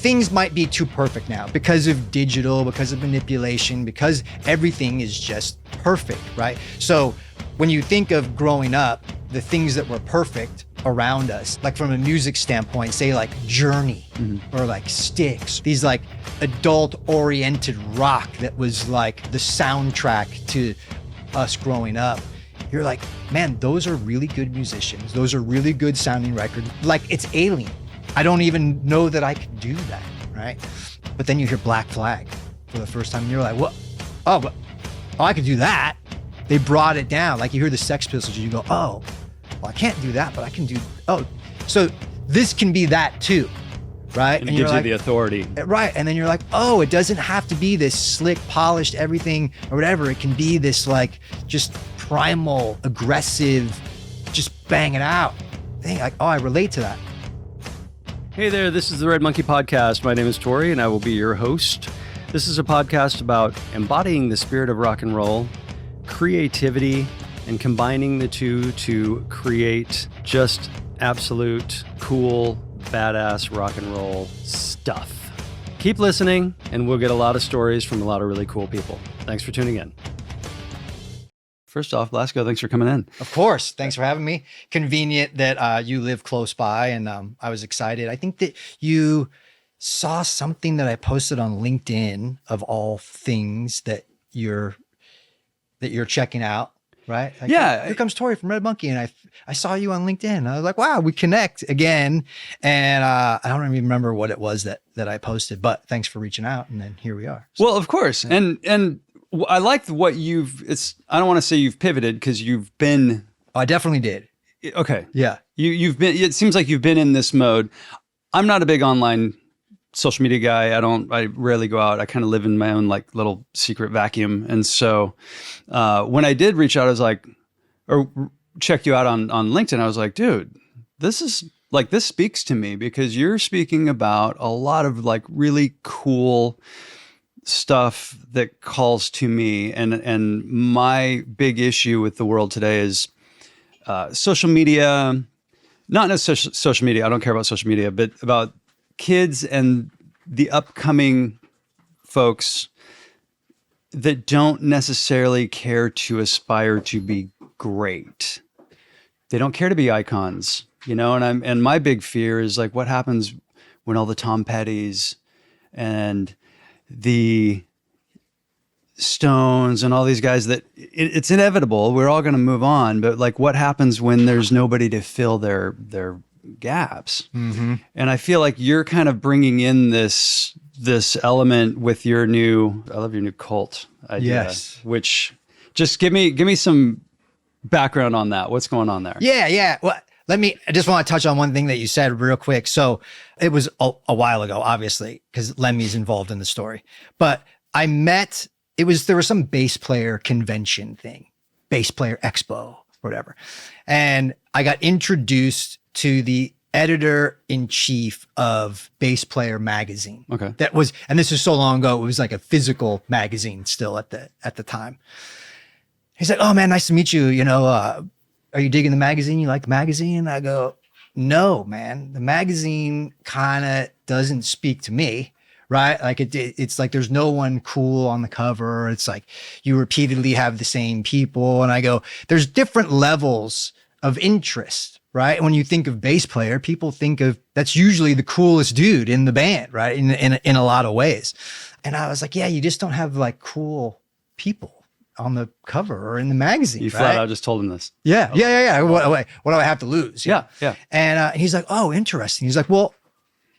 things might be too perfect now because of digital, because of manipulation, because everything is just perfect, right? So when you think of growing up, the things that were perfect around us, like from a music standpoint, say like Journey or like Styx, these like adult oriented rock that was like the soundtrack to us growing up. You're like, man, those are really good musicians. Those are really good sounding records. Like it's alien. I don't even know that I could do that, right? But then you hear Black Flag for the first time and you're like, what? Oh, I could do that. They brought it down. Like you hear the Sex Pistols and you go, oh, well, I can't do that, but I can do, so this can be that too, right? And it gives you the authority. Right, and then you're like, oh, it doesn't have to be this slick, polished everything or whatever. It can be this like just primal, aggressive, just bang it out thing. Like, oh, I relate to that. Hey there, this is the Red Monkey Podcast. My name is Torry, and I will be your host. This is a podcast about embodying the spirit of rock and roll, creativity, and combining the two to create just absolute cool, badass rock and roll stuff. Keep listening, and we'll get a lot of stories from a lot of really cool people. Thanks for tuning in. First off, Blasko, thanks for coming in. Of course. Thanks for having me. Convenient that you live close by, and I was excited. I think that you saw something that I posted on LinkedIn of all things that you're checking out, right? Like, yeah. Here comes Torry from Red Monkey, and I saw you on LinkedIn. I was like, wow, we connect again. And I don't even remember what it was that I posted, but thanks for reaching out, and then here we are. So, well, of course. And I like what I don't want to say you've pivoted because you've been. I definitely did. Okay. Yeah. You've been, it seems like you've been in this mode. I'm not a big online social media guy. I rarely go out. I kind of live in my own like little secret vacuum. And so when I did reach out, I was like, or check you out on LinkedIn, I was like, dude, this speaks to me because you're speaking about a lot of like really cool stuff that calls to me. And my big issue with the world today is social media, not necessarily social media. I don't care about social media, but about kids and the upcoming folks that don't necessarily care to aspire to be great. They don't care to be icons, and my big fear is like what happens when all the Tom Pettys and the Stones and all these guys that it's inevitable. We're all going to move on, but like what happens when there's nobody to fill their gaps? Mm-hmm. And I feel like you're kind of bringing in this element with I love your new cult idea. Yes. Which just give me some background on that. What's going on there? Yeah. Well, I just want to touch on one thing that you said real quick. So it was a while ago, obviously, because Lemmy's involved in the story. But there was some bass player convention thing, bass player expo, whatever. And I got introduced to the editor-in-chief of Bass Player magazine. Okay. And this was so long ago, it was like a physical magazine still at the time. He's like, oh man, nice to meet you. Are you digging the magazine? You like the magazine? I go, no, man. The magazine kind of doesn't speak to me, right? Like it's like there's no one cool on the cover. It's like you repeatedly have the same people. And I go, there's different levels of interest, right? When you think of bass player, people think of that's usually the coolest dude in the band, right? In a lot of ways. And I was like, yeah, you just don't have like cool people on the cover or in the magazine. You flat out just told him this. Yeah. What do I have to lose? Yeah. And he's like, oh, interesting. He's like, well,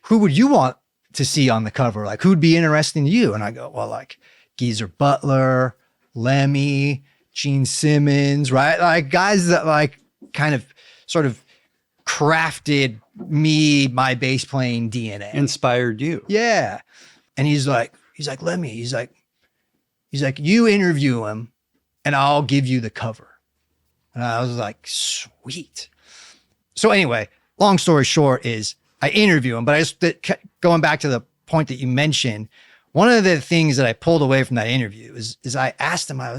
who would you want to see on the cover? Like, who'd be interesting to you? And I go, well, like Geezer Butler, Lemmy, Gene Simmons, right? Like guys that like kind of sort of crafted my bass playing DNA. Inspired you. Yeah. And he's like, Lemmy, he's like, you interview him and I'll give you the cover. And I was like, sweet. So anyway, long story short is I interview him, but going back to the point that you mentioned, one of the things that I pulled away from that interview is I asked him, I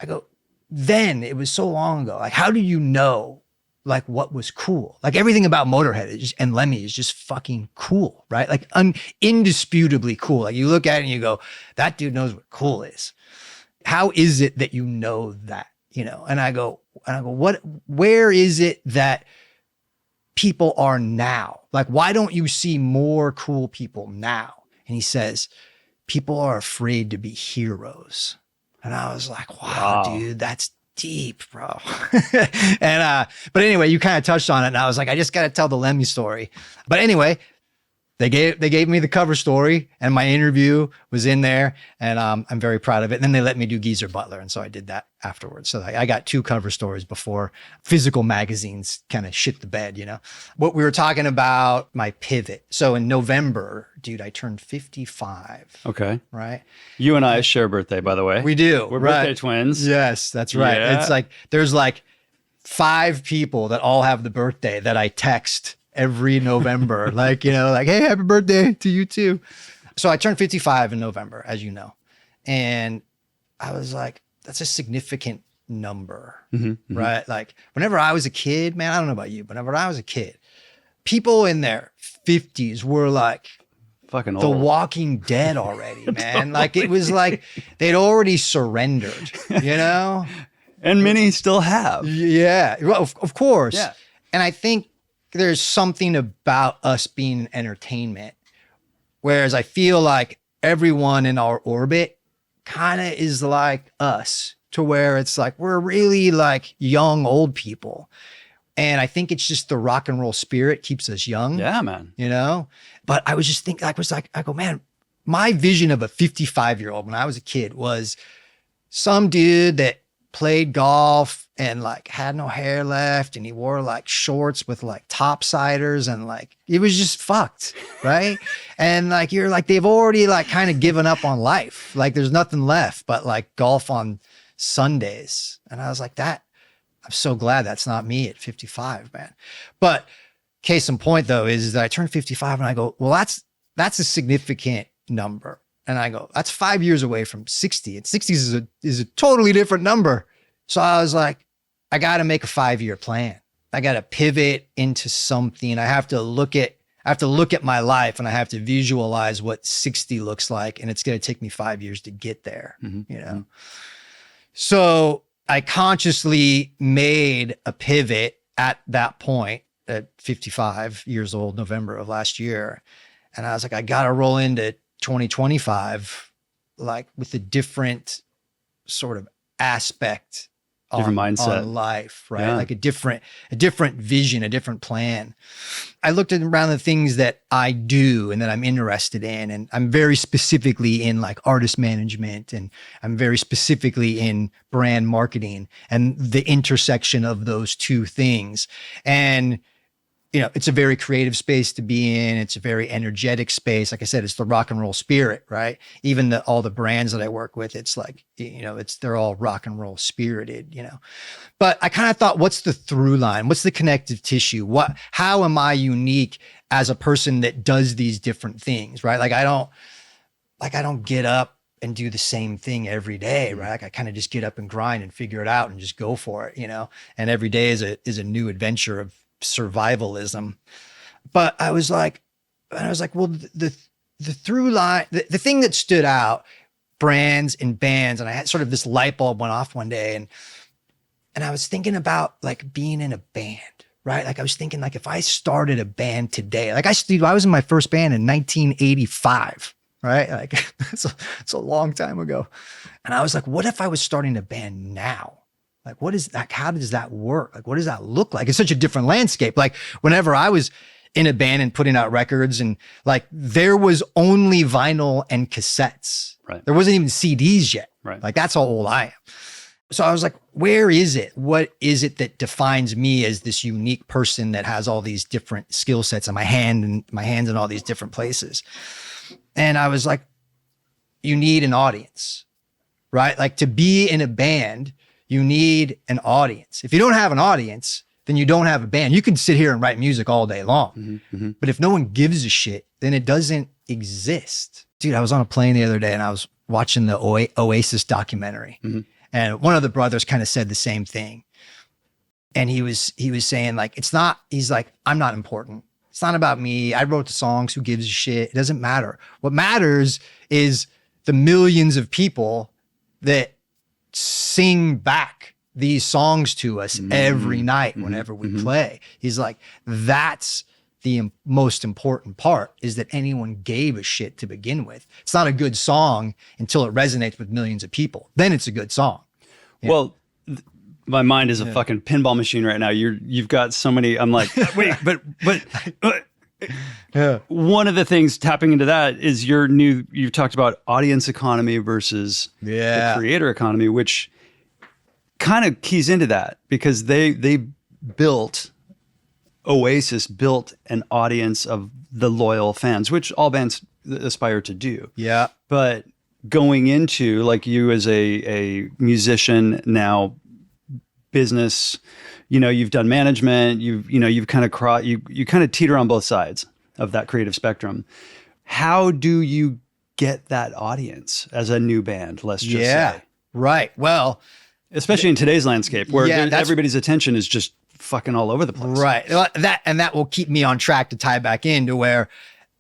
go, then it was so long ago. Like, how do you know like what was cool. Like everything about Motorhead and Lemmy is just fucking cool, right? Like indisputably cool. Like you look at it and you go, that dude knows what cool is. How is it that you know that, you know? And I go, where is it that people are now? Like, why don't you see more cool people now? And he says, people are afraid to be heroes. And I was like, wow. Dude, that's deep, bro. And, but anyway, you kind of touched on it and I was like, I just got to tell the Lemmy story. But anyway, they gave me the cover story and my interview was in there and I'm very proud of it. And then they let me do Geezer Butler. And so I did that afterwards. So I got 2 cover stories before physical magazines kind of shit the bed, you know. What we were talking about, my pivot. So in November, dude, I turned 55. Okay. Right. You and I share a birthday, by the way. We do. We're birthday twins. Yes, that's right. Yeah. It's like, there's like 5 people that all have the birthday that I text every November, like, you know, like, hey, happy birthday to you too. So I turned 55 in November, as you know. And I was like, that's a significant number, right? Like whenever I was a kid, man, I don't know about you, but whenever I was a kid, people in their 50s were like fucking The old. Walking Dead already, man. Like it was like they'd already surrendered, you know? And many still have. Yeah, well, of course. Yeah. And I think there's something about us being entertainment, whereas I feel like everyone in our orbit kind of is like us, to where it's like we're really like young old people. And I think it's just the rock and roll spirit keeps us young. Yeah, man. You know? But I was just thinking, I go, man, my vision of a 55-year-old when I was a kid was some dude that played golf and like had no hair left and he wore like shorts with like topsiders and like it was just fucked, right? And like you're like they've already like kind of given up on life, like there's nothing left but like golf on Sundays. And I was like, that I'm so glad that's not me at 55, man. But case in point though is that I turned 55 and I go, well, that's a significant number. And I go, that's 5 years away from 60. And 60 is a totally different number. So I was like, I got to make a 5-year plan. I got to pivot into something. I have to look at my life and I have to visualize what 60 looks like. And it's going to take me 5 years to get there, you know? So I consciously made a pivot at that point at 55 years old, November of last year. And I was like, I got to roll into 2025, like with a different sort of aspect, different mindset on life, right? Yeah. Like a different vision, a different plan. I looked around the things that I do and that I'm interested in, and I'm very specifically in like artist management, and I'm very specifically in brand marketing and the intersection of those 2 things. And you know, it's a very creative space to be in. It's a very energetic space. Like I said, it's the rock and roll spirit, right? Even all the brands that I work with, it's like, you know, they're all rock and roll spirited, you know. But I kind of thought, what's the through line? What's the connective tissue? How am I unique as a person that does these different things, right? Like I don't get up and do the same thing every day, right? Like I kind of just get up and grind and figure it out and just go for it, you know. And every day is a new adventure of survivalism. But I was like, well, the through line, the thing that stood out, brands and bands, and I had sort of this light bulb went off one day, and I was thinking about like being in a band, right? Like I was thinking like if I started a band today, like I was in my first band in 1985, right? Like it's a long time ago. And I was like, what if I was starting a band now? Like, what is that? How does that work? Like, what does that look like? It's such a different landscape. Like whenever I was in a band and putting out records and like there was only vinyl and cassettes. Right. There wasn't even CDs yet. Right. Like that's how old I am. So I was like, where is it? What is it that defines me as this unique person that has all these different skill sets and my hands in all these different places? And I was like, you need an audience, right? Like to be in a band, you need an audience. If you don't have an audience, then you don't have a band. You can sit here and write music all day long. But if no one gives a shit, then it doesn't exist. Dude, I was on a plane the other day and I was watching the Oasis documentary. And one of the brothers kind of said the same thing. And he was saying like, he's like, I'm not important. It's not about me. I wrote the songs. Who gives a shit? It doesn't matter. What matters is the millions of people that sing back these songs to us every night whenever we play. He's like, that's the most important part, is that anyone gave a shit to begin with. It's not a good song until it resonates with millions of people. Then it's a good song. Yeah. Well, my mind is a fucking pinball machine right now. You've got so many. I'm like, wait, but yeah. One of the things tapping into that is you've talked about audience economy versus the creator economy, which kind of keys into that, because Oasis built an audience of the loyal fans, which all bands aspire to do. Yeah. But going into, like, you as a musician now, business, you've done management, you've kind of you kind of teeter on both sides of that creative spectrum. How do you get that audience as a new band? Let's just say. Right. Well, especially in today's landscape where everybody's attention is just fucking all over the place. Right. That will keep me on track to tie back into where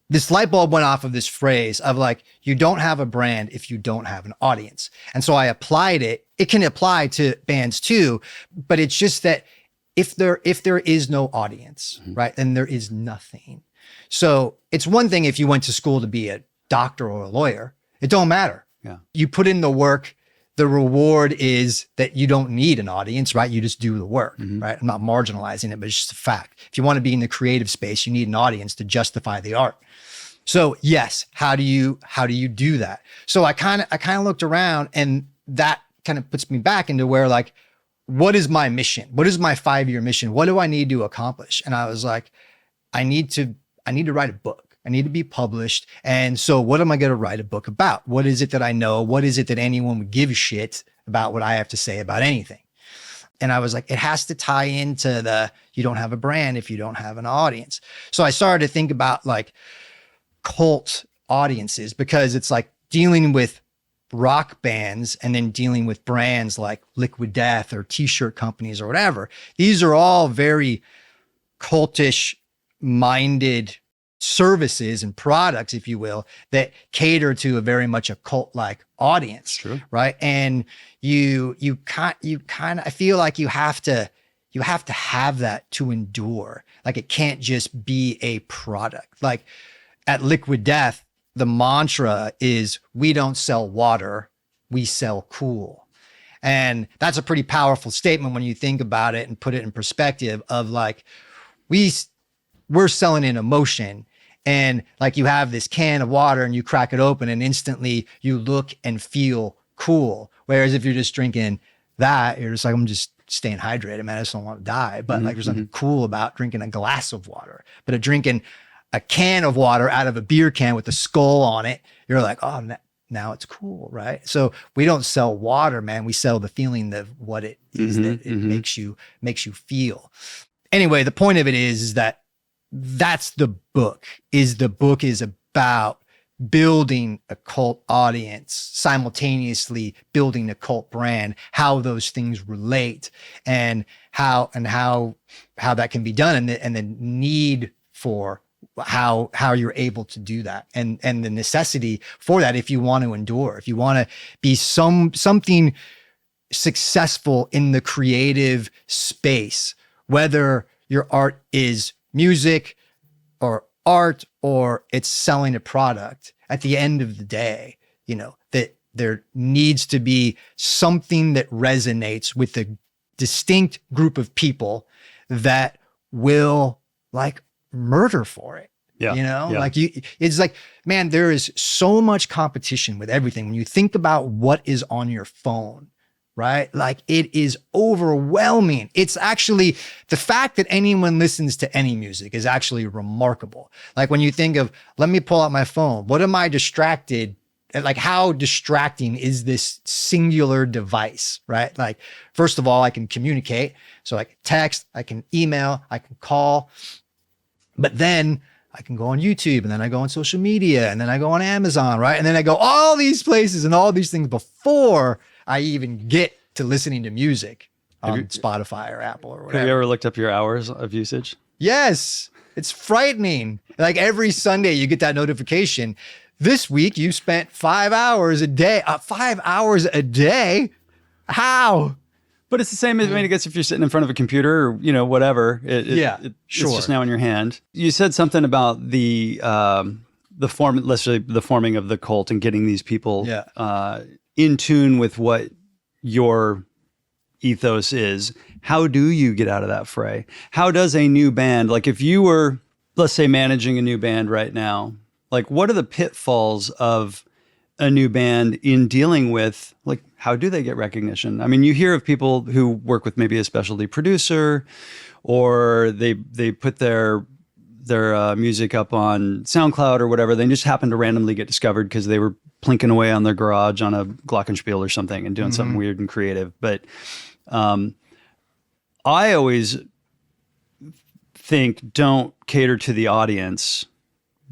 this light bulb went off of this phrase of like, you don't have a brand if you don't have an audience. And so I applied it. It can apply to bands too, but it's just that if there is no audience, right, then there is nothing. So it's one thing if you went to school to be a doctor or a lawyer, it don't matter. Yeah. You put in the work. The reward is that you don't need an audience, right? You just do the work, right? I'm not marginalizing it, but it's just a fact. If you want to be in the creative space, you need an audience to justify the art. So yes, how do you do that? So I kind of looked around, and that kind of puts me back into where, like, what is my mission? What is my 5-year mission? What do I need to accomplish? And I was like, I need to write a book. I need to be published. And so what am I going to write a book about? What is it that I know? What is it that anyone would give a shit about what I have to say about anything? And I was like, it has to tie into you don't have a brand if you don't have an audience. So I started to think about like cult audiences, because it's like dealing with rock bands and then dealing with brands like Liquid Death or t-shirt companies or whatever. These are all very cultish minded services and products, if you will, that cater to a very much a cult-like audience. True. Right. And you kind of, I feel like you have to have that to endure. Like, it can't just be a product. Like at Liquid Death, the mantra is, we don't sell water, we sell cool. And that's a pretty powerful statement when you think about it and put it in perspective of like, we're selling an emotion. And like, you have this can of water and you crack it open and instantly you look and feel cool. Whereas if you're just drinking that, you're just like, I'm just staying hydrated, man. I just don't want to die. But like, there's nothing cool about drinking a glass of water. But drinking a can of water out of a beer can with a skull on it, you're like, oh, now it's cool, right? So we don't sell water, man. We sell the feeling of what it is that it makes you feel. Anyway, the point of it is that that's the book. The book is about building a cult audience, simultaneously building a cult brand, how those things relate, and how that can be done, and the need for how you're able to do that, and the necessity for that if you want to endure, if you want to be something successful in the creative space, whether your art is music or art or it's selling a product. At the end of the day, that there needs to be something that resonates with a distinct group of people that will like murder for it. It's like, man, there is so much competition with everything. When you think about what is on your phone, right? Like, it is overwhelming. It's actually, the fact that anyone listens to any music is actually remarkable. Like, when you think of, let me pull out my phone. What am I distracted? Like, how distracting is this singular device, right? Like, first of all, I can communicate. So I can text, I can email, I can call, but then I can go on YouTube, and then I go on social media, and then I go on Amazon, right? And then I go all these places and all these things before I even get to listening to music on Spotify or Apple or whatever. Have you ever looked up your hours of usage? Yes. It's frightening. Like every Sunday you get that notification. This week you spent 5 hours a day. 5 hours a day? How? But it's the same as, I mean, I guess if you're sitting in front of a computer or, whatever, it's just now in your hand. You said something about the let's say the forming of the cult and getting these people in tune with what your ethos is. How do you get out of that fray? How does a new band, like if you were, let's say, managing a new band right now, like what are the pitfalls of a new band in dealing with, like, how do they get recognition? I mean, you hear of people who work with maybe a specialty producer, or they put their music up on SoundCloud or whatever. They just happen to randomly get discovered because they were plinking away on their garage on a glockenspiel or something and doing something weird and creative. But I always think, don't cater to the audience,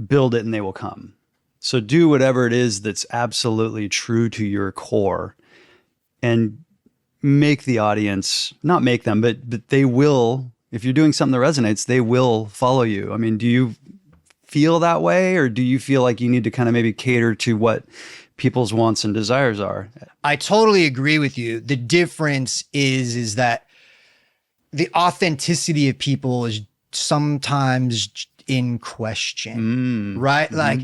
build it and they will come. So do whatever it is that's absolutely true to your core and make the audience, not make them, but they will, if you're doing something that resonates, they will follow you. I mean, do you feel that way, or do you feel like you need to kind of maybe cater to what people's wants and desires are? I totally agree with you. The difference is that the authenticity of people is sometimes in question, right? Like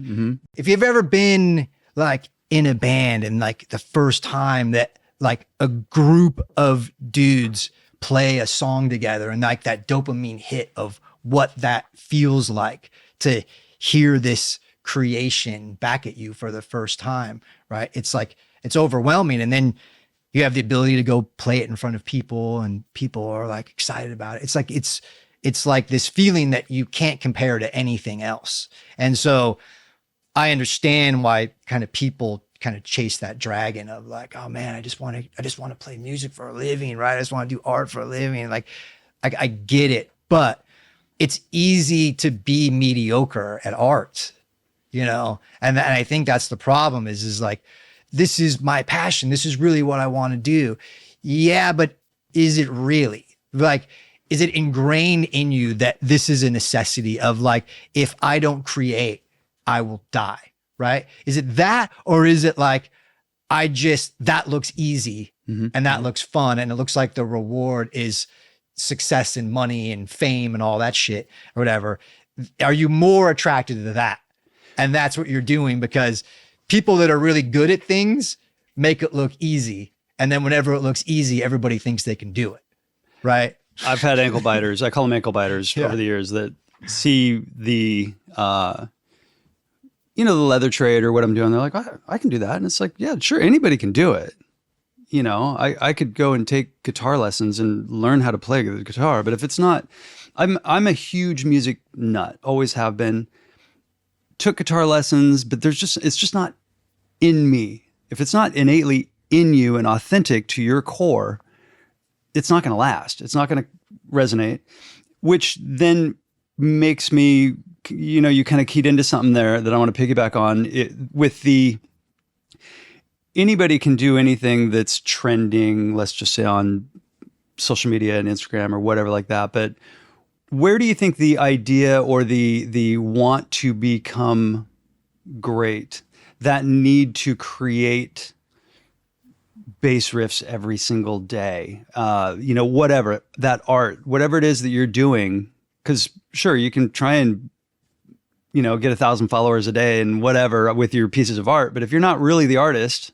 if you've ever been like in a band and like the first time that like a group of dudes play a song together and like that dopamine hit of what that feels like to hear this creation back at you for the first time, right? It's like, it's overwhelming. And then you have the ability to go play it in front of people and people are like excited about it. It's like this feeling that you can't compare to anything else. And so I understand why kind of people kind of chase that dragon of like, oh man, I just want to play music for a living, right? I just want to do art for a living. Like I get it, but it's easy to be mediocre at art, and I think that's the problem is like, this is my passion. This is really what I want to do. Yeah, but is it really? Like, is it ingrained in you that this is a necessity of like, if I don't create, I will die, right? Is it that, or is it like, that looks easy and that looks fun and it looks like the reward is success and money and fame and all that shit or whatever. Are you more attracted to that? And that's what you're doing, because people that are really good at things make it look easy. And then whenever it looks easy, everybody thinks they can do it, right? I've had ankle biters. I call them ankle biters over the years that see the, the leather trade or what I'm doing. They're like, I can do that. And it's like, yeah, sure. Anybody can do it. I could go and take guitar lessons and learn how to play the guitar. But if it's not, I'm a huge music nut, always have been. Took guitar lessons, but it's just not in me. If it's not innately in you and authentic to your core, it's not going to last. It's not going to resonate, which then makes me, you kind of keyed into something there that I want to piggyback on with anybody can do anything that's trending, let's just say on social media and Instagram or whatever like that. But where do you think the idea or the want to become great, that need to create bass riffs every single day, whatever, that art, whatever it is that you're doing, because sure, you can try and, get 1,000 followers a day and whatever with your pieces of art, but if you're not really the artist,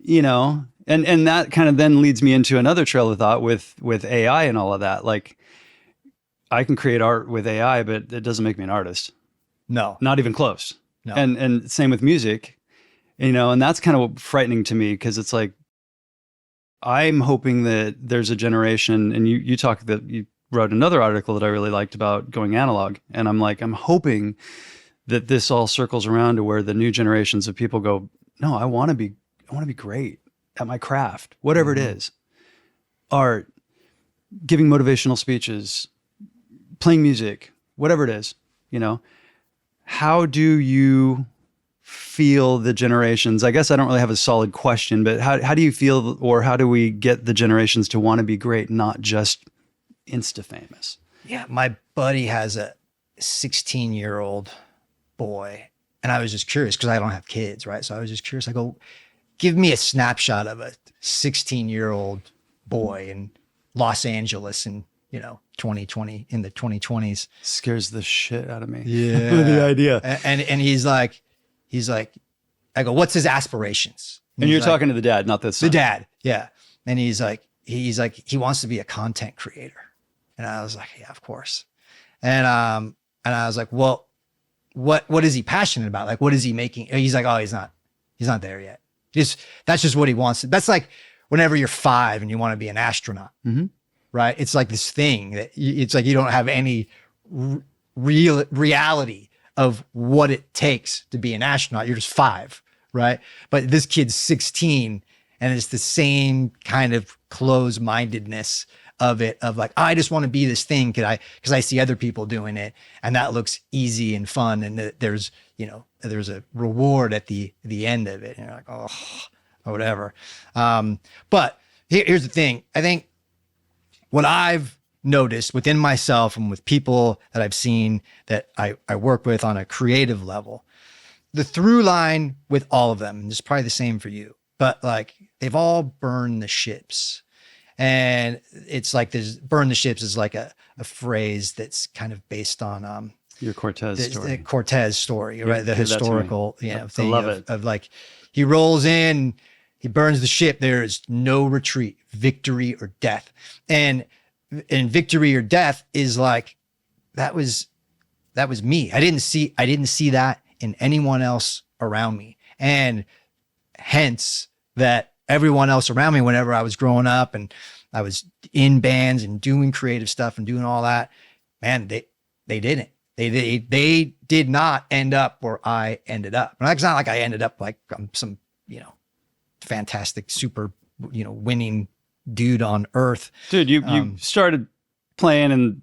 and that kind of then leads me into another trail of thought with AI and all of that. Like, I can create art with AI, but it doesn't make me an artist. No, not even close. No. And same with music, and that's kind of frightening to me, because it's like, I'm hoping that there's a generation, and you wrote another article that I really liked about going analog. And I'm like, I'm hoping that this all circles around to where the new generations of people go, no, I want to be great at my craft, whatever it is, art, giving motivational speeches, playing music, whatever it is, How do you feel the generations? I guess I don't really have a solid question, but how do you feel, or how do we get the generations to want to be great, not just Insta famous? Yeah, my buddy has a 16-year-old boy, and I was just curious because I don't have kids, right? So I was just curious. I go, give me a snapshot of a 16-year-old boy in Los Angeles in 2020, in the 2020s. Scares the shit out of me. Yeah, the idea. And he's like, I go, what's his aspirations? And you're talking to the dad, not the son. The dad, yeah. And he's like, he wants to be a content creator. And I was like, yeah, of course. And I was like, well, what is he passionate about? Like, what is he making? And he's like, oh, he's not there yet. That's just what he wants. That's like whenever you're 5 and you want to be an astronaut, right? It's like this thing that it's like you don't have any reality of what it takes to be an astronaut. You're just 5, right? But this kid's 16, and it's the same kind of closed-mindedness of it, of like, I just want to be this thing because I see other people doing it, and that looks easy and fun, and there's a reward at the end of it, and you're like, oh, or whatever. But here's the thing. I think what I've noticed within myself and with people that I've seen that I work with on a creative level, the through line with all of them, and it's probably the same for you, but like they've all burned the ships. And it's like burn the ships is like a phrase that's kind of based on your Cortez story. The Cortez story, right? The historical thing I love it. Of like he rolls in, he burns the ship. There is no retreat, victory or death. And victory or death is like that was me. I didn't see that in anyone else around me. And hence that everyone else around me, whenever I was growing up and I was in bands and doing creative stuff and doing all that, man, they didn't. They did not end up where I ended up. And it's not like I ended up like I'm some, fantastic, super, winning dude on earth. Dude, you started playing in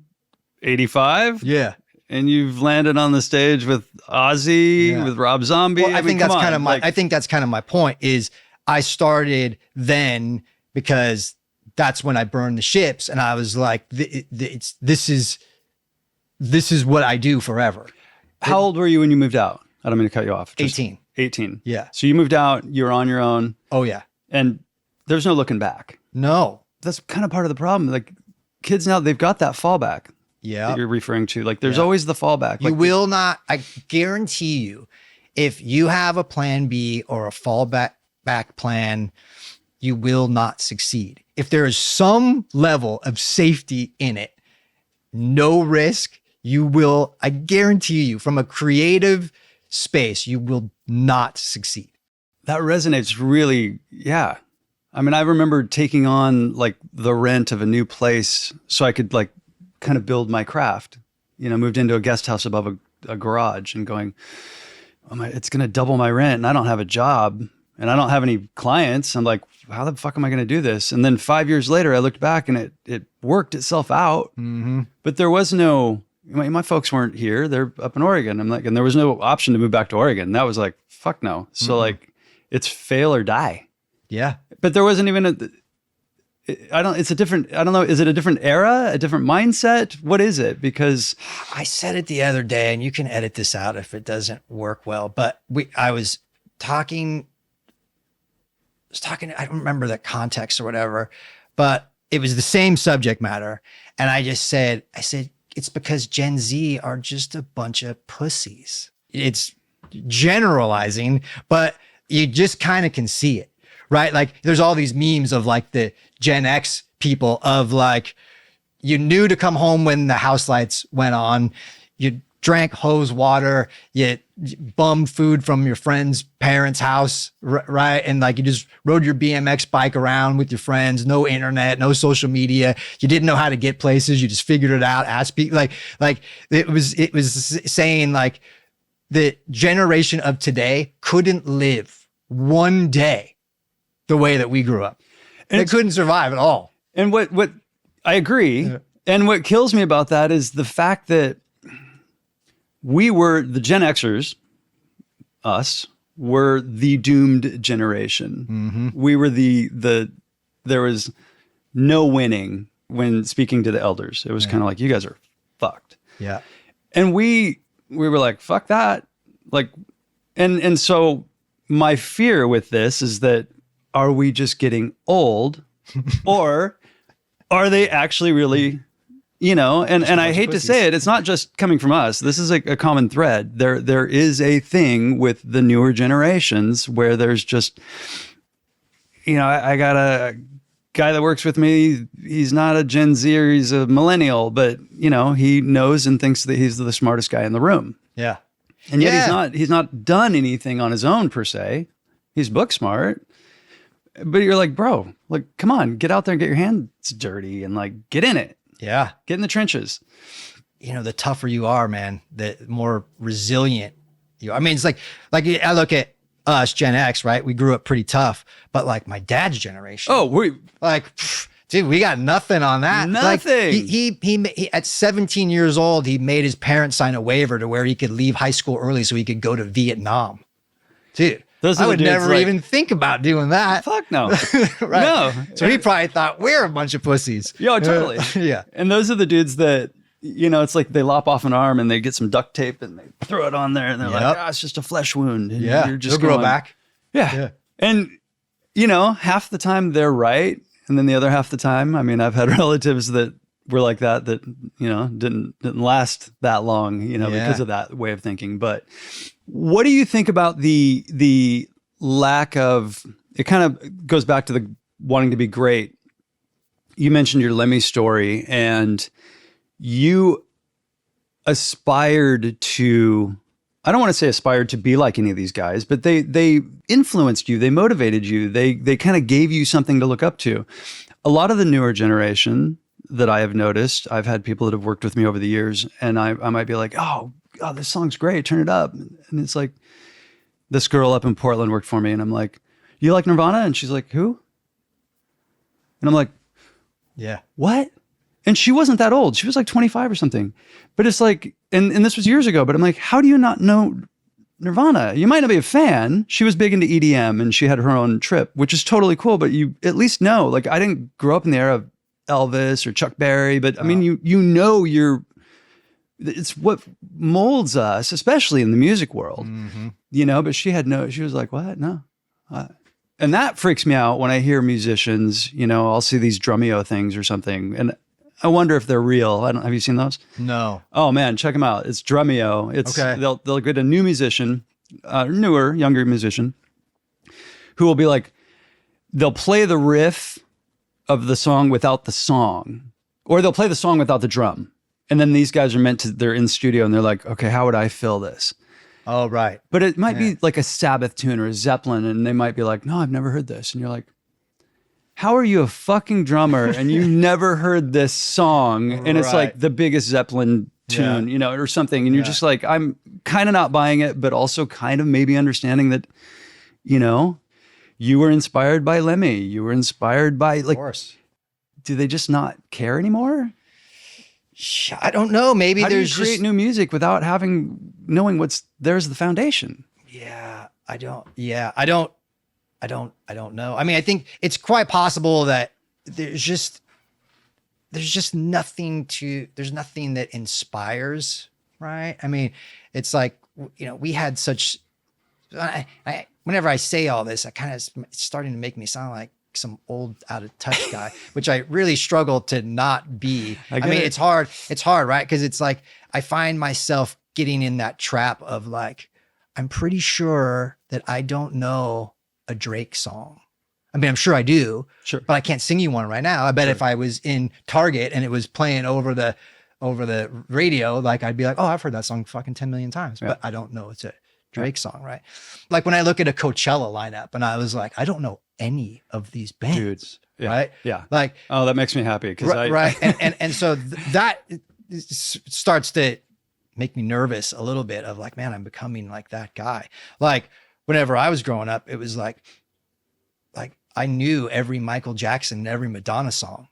85? Yeah. And you've landed on the stage with Ozzy, with Rob Zombie. Well, I think that's kind of my point is I started then because that's when I burned the ships, and I was like, this is what I do forever. How old were you when you moved out? I don't mean to cut you off. 18. 18. Yeah. So you moved out, you were on your own. Oh yeah. And there's no looking back. No. That's kind of part of the problem. Like kids now, they've got that fallback. Yeah. That you're referring to. Like there's always the fallback. You will not, I guarantee you, if you have a plan B or a fallback plan, you will not succeed. If there is some level of safety in it, no risk, I guarantee you, from a creative space, you will not succeed. That resonates really, yeah. I mean, I remember taking on like the rent of a new place so I could like kind of build my craft. Moved into a guest house above a garage and going, it's going to double my rent and I don't have a job and I don't have any clients. I'm like, how the fuck am I going to do this? And then 5 years later, I looked back and it worked itself out. Mm-hmm. But there was no, my folks weren't here. They're up in Oregon. I'm like, and there was no option to move back to Oregon. That was like, fuck no. So like, it's fail or die. Yeah. But there wasn't even it's a different, I don't know. Is it a different era, a different mindset? What is it? Because I said it the other day, and you can edit this out if it doesn't work well, but I was talking, I don't remember the context or whatever, but it was the same subject matter. And I said, it's because Gen Z are just a bunch of pussies. It's generalizing, but you just kind of can see it, right? Like there's all these memes of like the Gen X people of like, you knew to come home when the house lights went on, you drank hose water, you bummed food from your friend's parents' house, right? And like you just rode your BMX bike around with your friends, no internet, no social media. You didn't know how to get places. You just figured it out. Asked people, like it was saying like the generation of today couldn't live one day the way that we grew up. And they couldn't survive at all. And what I agree. Yeah. And what kills me about that is the fact that we were the Gen Xers, us, were the doomed generation. We were there was no winning when speaking to the elders. It was kind of like, you guys are fucked. Yeah. And we were like, fuck that. Like, and so my fear with this is that, are we just getting old or are they actually really, and I hate to say it, it's not just coming from us. This is a common thread. There is a thing with the newer generations where there's just, I got a guy that works with me. He's not a Gen Z or he's a millennial, but he knows and thinks that he's the smartest guy in the room. Yeah. And yet he's not done anything on his own per se. He's book smart. But you're like, bro, like, come on, get out there and get your hands dirty and like get in it. Yeah. Get in the trenches. The tougher you are, man, the more resilient you are. I mean, it's like I look at us, Gen X, right? We grew up pretty tough, but like my dad's generation. Oh, dude, we got nothing on that. Nothing. Like he at 17 years old, he made his parents sign a waiver to where he could leave high school early so he could go to Vietnam. Dude, I would never even think about doing that. Fuck no. Right. No. So he probably thought we're a bunch of pussies. Yeah, totally. Yeah. And those are the dudes that, it's like they lop off an arm and they get some duct tape and they throw it on there and they're like, it's just a flesh wound. And you're just grow back. Yeah. And, half the time they're right. And then the other half the time, I mean, I've had relatives that were like that, didn't last that long, because of that way of thinking. But what do you think about the lack of, it kind of goes back to the wanting to be great. You mentioned your Lemmy story and you aspired to, I don't want to say aspired to be like any of these guys, but they influenced you, they motivated you, they kind of gave you something to look up to. A lot of the newer generation that I have noticed, I've had people that have worked with me over the years, and I might be like, oh, God, this song's great, turn it up. And it's like, this girl up in Portland worked for me, and I'm like, you like Nirvana? And she's like, who? And I'm like, yeah, what? And she wasn't that old. She was like 25 or something. But it's like, and this was years ago, but I'm like, how do you not know Nirvana? You might not be a fan. She was big into EDM and she had her own trip, which is totally cool, but you at least know, like, I didn't grow up in the era of Elvis or Chuck Berry, but I mean, it's what molds us, especially in the music world, but she was like, what? No. And that freaks me out when I hear musicians, I'll see these Drumeo things or something. And I wonder if they're real. Have you seen those? No. Oh man, check them out. It's Drumeo. It's okay. They'll get a new musician, younger musician, who will be like, they'll play the riff of the song without the song, or they'll play the song without the drum. And then these guys they're in studio and they're like, okay, how would I fill this? Oh, right. But it might be like a Sabbath tune or a Zeppelin, and they might be like, no, I've never heard this. And you're like, how are you a fucking drummer and you never heard this song? And it's like the biggest Zeppelin tune, or something. And you're just like, I'm kind of not buying it, but also kind of maybe understanding that, you were inspired by Lemmy. You were inspired by, like, of course. Do they just not care anymore? I don't know. Maybe how there's do you create new music without knowing there's the foundation. Yeah, I don't know. I mean, I think it's quite possible that there's just nothing that inspires, right? I mean, it's like, we had such, whenever I say all this, it's starting to make me sound like some old out of touch guy, which I really struggle to not be. I mean, it's hard, right? Because it's like, I find myself getting in that trap of like, I'm pretty sure that I don't know a Drake song. I mean, I'm sure I do, but I can't sing you one right now. I bet if I was in Target and it was playing over the radio, like, I'd be like, oh, I've heard that song fucking 10 million times, but I don't know it's a Drake song, right? Like when I look at a Coachella lineup and I was like, I don't know any of these bands, dudes, right? Yeah. Like, oh, that makes me happy because right. and so that starts to make me nervous a little bit of like, man, I'm becoming like that guy. Like whenever I was growing up, it was like I knew every Michael Jackson and every Madonna song,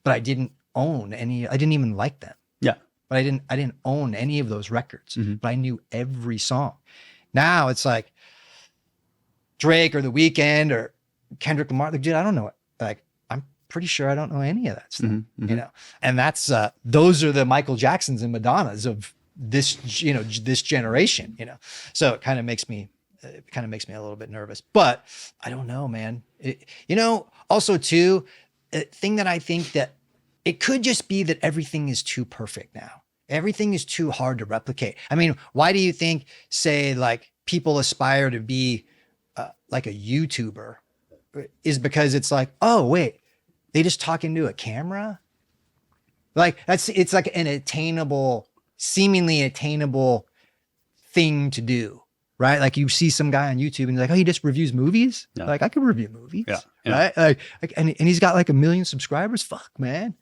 but I didn't own any. I didn't even like them. Yeah. But I didn't own any of those records, but I knew every song. Now it's like, Drake or The Weeknd or Kendrick Lamar. Like, dude, I don't know it. Like, I'm pretty sure I don't know any of that stuff, you know? And that's, those are the Michael Jacksons and Madonnas of this, you know, this generation, you know? So it kind of makes me a little bit nervous, but I don't know, man. You know, also too, a thing that I think that it could just be that everything is too perfect now. Everything is too hard to replicate. I mean, why do you think, say, like, people aspire to be like a YouTuber? Is because it's like, oh wait, they just talk into a camera? Like, it's like an attainable, seemingly attainable thing to do, right? Like, you see some guy on YouTube and you're like, oh, he just reviews movies? Yeah. Like, I could review movies, right? Like, and he's got like 1 million subscribers. Fuck, man,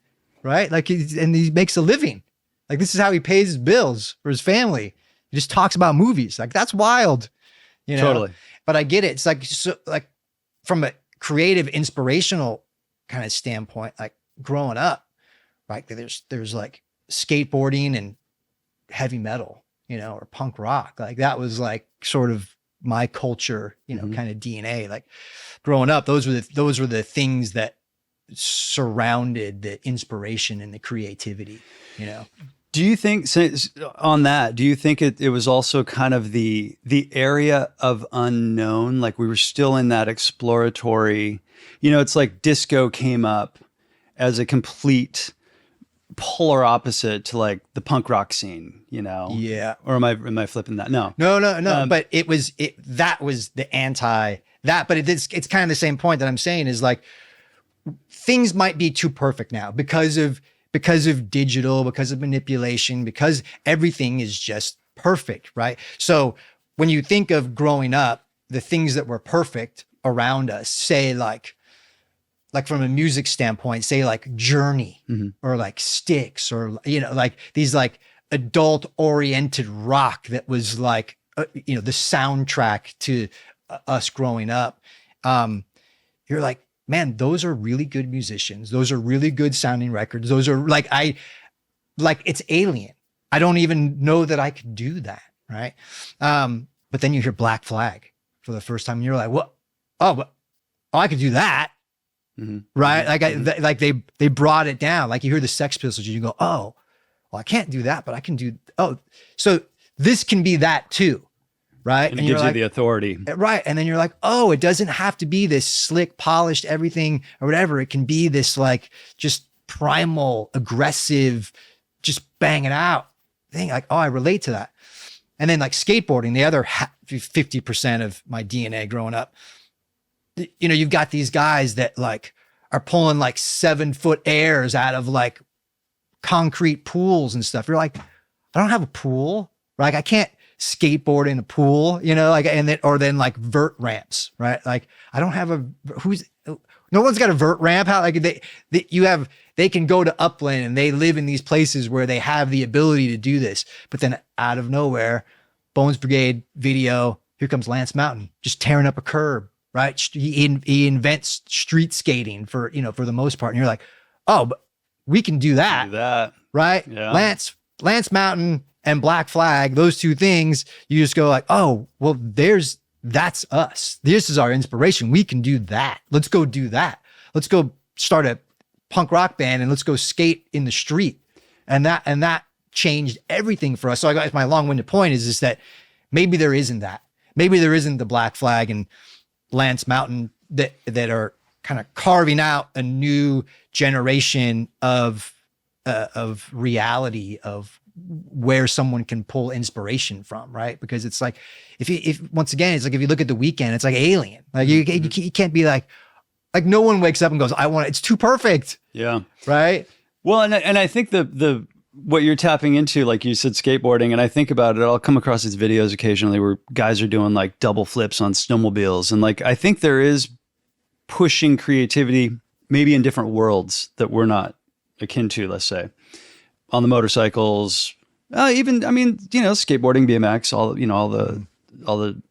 right? Like, and he makes a living. Like, this is how he pays his bills for his family. He just talks about movies. Like, that's wild, you know? Totally. But I get it. It's like, so, like, from a creative, inspirational kind of standpoint, like growing up, right? There's like skateboarding and heavy metal, you know, or punk rock. Like, that was like sort of my culture, you know, kind of DNA. Like, growing up, those were the things that surrounded the inspiration and the creativity, you know? Do you think, on that, do you think it was also kind of the area of unknown? Like, we were still in that exploratory, you know, it's like disco came up as a complete polar opposite to like the punk rock scene, you know? Yeah. Or am I flipping that? No. But that was the anti that, but it's kind of the same point that I'm saying is like, things might be too perfect now because of digital, because of manipulation, because everything is just perfect, right? So when you think of growing up, the things that were perfect around us, say like from a music standpoint, say like Journey or like Styx or, you know, like these like adult oriented rock that was like, you know, the soundtrack to us growing up. You're like, man, those are really good musicians. Those are really good sounding records. Those are like, it's alien. I don't even know that I could do that. Right. But then you hear Black Flag for the first time and you're like, what? Oh, I could do that. Right. Like they brought it down. Like, you hear the Sex Pistols and you go, oh, well, I can't do that, but I can do, so this can be that too. Right. And it gives you the authority. Right. And then you're like, oh, it doesn't have to be this slick, polished everything or whatever. It can be this like just primal, aggressive, just bang it out thing. Like, oh, I relate to that. And then like skateboarding, the other 50% of my DNA growing up, you know, you've got these guys that like are pulling like 7-foot airs out of like concrete pools and stuff. You're like, I don't have a pool. Like, I can't skateboard in a pool, you know, like, or then like vert ramps, right? Like, I don't have no one's got a vert ramp. How, like, they can go to Upland and they live in these places where they have the ability to do this, but then out of nowhere, Bones Brigade video, here comes Lance Mountain, just tearing up a curb, right? He invents street skating for the most part. And you're like, oh, but we can do that. Right? Yeah. Lance Mountain and Black Flag, those two things, you just go like, oh, well, that's us. This is our inspiration. We can do that. Let's go do that. Let's go start a punk rock band and let's go skate in the street. And that changed everything for us. So I guess my long-winded point is that maybe there isn't that. Maybe there isn't the Black Flag and Lance Mountain that are kind of carving out a new generation of reality of where someone can pull inspiration from, right? Because it's like, if once again, it's like, if you look at The Weeknd, it's like alien. Like, you can't be like no one wakes up and goes, it's too perfect. Yeah. Right. Well, and I think the what you're tapping into, like you said, skateboarding, and I think about it, I'll come across these videos occasionally where guys are doing like double flips on snowmobiles. And like, I think there is pushing creativity maybe in different worlds that we're not akin to, let's say. On the motorcycles, even, I mean, you know, skateboarding, BMX, all the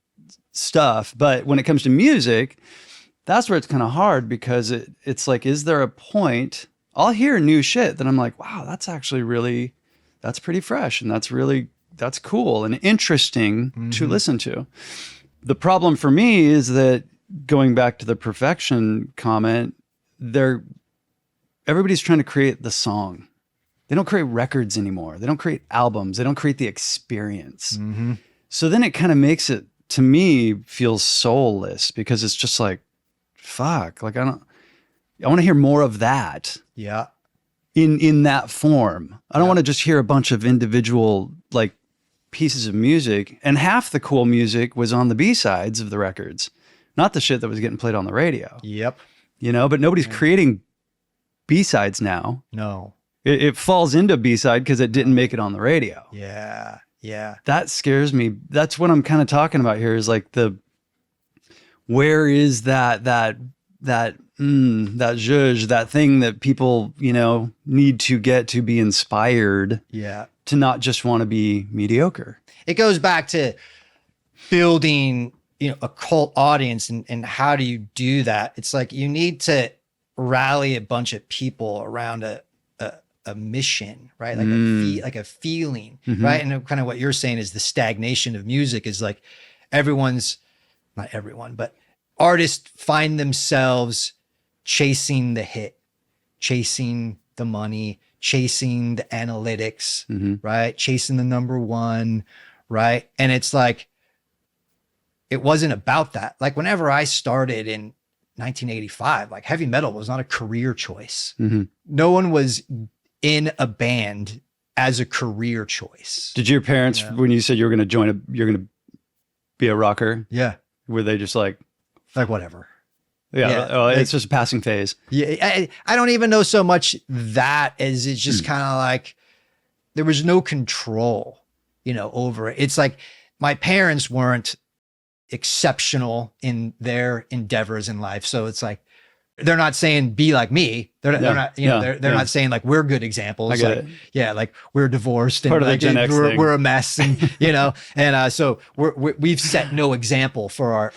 stuff. But when it comes to music, that's where it's kind of hard, because it's like, is there a point? I'll hear new shit that I'm like, wow, that's actually that's pretty fresh. And that's cool and interesting to listen to. The problem for me is that, going back to the perfection comment, everybody's trying to create the song. They don't create records anymore. They don't create albums. They don't create the experience. Mm-hmm. So then it kind of makes it, to me, feel soulless, because it's just like, fuck, like I want to hear more of that. Yeah. In that form. I don't want to just hear a bunch of individual like pieces of music, and half the cool music was on the B-sides of the records, not the shit that was getting played on the radio. Yep. You know, but nobody's creating B-sides now. No. It falls into B-side because it didn't make it on the radio. Yeah. Yeah. That scares me. That's what I'm kind of talking about here, is like where is that zhuzh, that thing that people, you know, need to get to be inspired. Yeah. To not just want to be mediocre. It goes back to building, you know, a cult audience, and how do you do that? It's like you need to rally a bunch of people around a mission, right? Like like a feeling, right? And kind of what you're saying is the stagnation of music is like not everyone, but artists find themselves chasing the hit, chasing the money, chasing the analytics, right? Chasing the number one, right? And it's like, it wasn't about that. Like whenever I started in 1985, like heavy metal was not a career choice. No one was in a band as a career choice. Did your parents, when you said you were going to you're going to be a rocker? Yeah. Were they just like whatever? Yeah. Oh, it's just a passing phase. Yeah. I don't even know so much that as it's just kind of like, there was no control, you know, over it. It's like my parents weren't exceptional in their endeavors in life. So it's like, they're not saying be like me. They're not, you know, they're not saying like we're good examples. I get like, it. Yeah, like we're divorced and Part of the like, Gen X thing. we're a mess, and you know, and so we've set no example for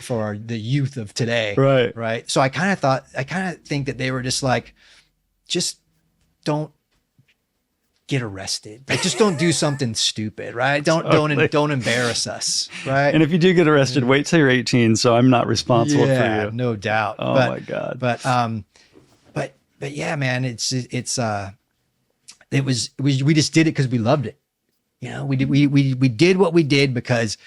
the youth of today. Right. So I kind of think that they were just like, just don't get arrested. Like just don't do something stupid, right? Don't embarrass us, right? And if you do get arrested, wait till you're 18, so I'm not responsible for you. No doubt. Oh my God. But yeah, man, we just did it because we loved it. You know, we did what we did because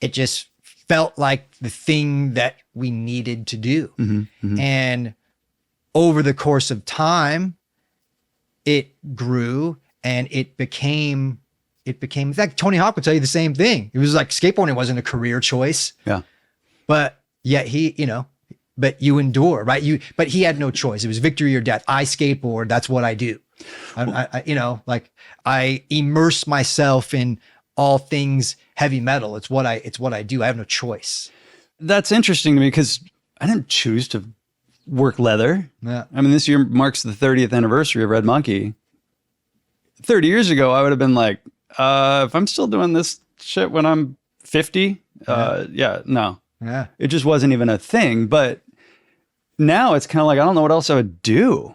it just felt like the thing that we needed to do. And over the course of time, it grew. And it became, in fact, Tony Hawk would tell you the same thing. It was like skateboarding wasn't a career choice. Yeah. But yet but you endure, right? But he had no choice. It was victory or death. I skateboard. That's what I do. I immerse myself in all things heavy metal. It's what I do. I have no choice. That's interesting to me because I didn't choose to work leather. Yeah. I mean, this year marks the 30th anniversary of Red Monkey. 30 years ago, I would have been like, if I'm still doing this shit when I'm 50, no. Yeah. It just wasn't even a thing. But now it's kind of like, I don't know what else I would do.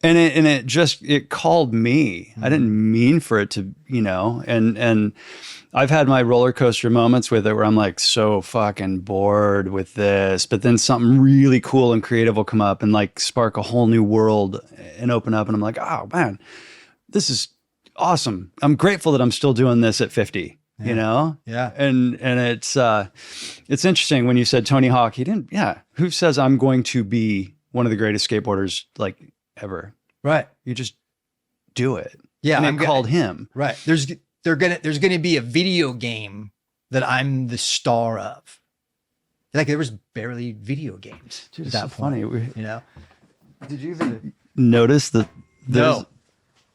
And it called me. I didn't mean for it to, you know, and I've had my roller coaster moments with it where I'm like so fucking bored with this, but then something really cool and creative will come up and like spark a whole new world and open up. And I'm like, oh man, this is awesome. I'm grateful that I'm still doing this at 50, you know? Yeah. And it's interesting when you said Tony Hawk, who says I'm going to be one of the greatest skateboarders like ever? Right. You just do it. Yeah. And called him. Right. There's going to be a video game that I'm the star of. Like there was barely video games at that point, you know? Did you even notice that? No.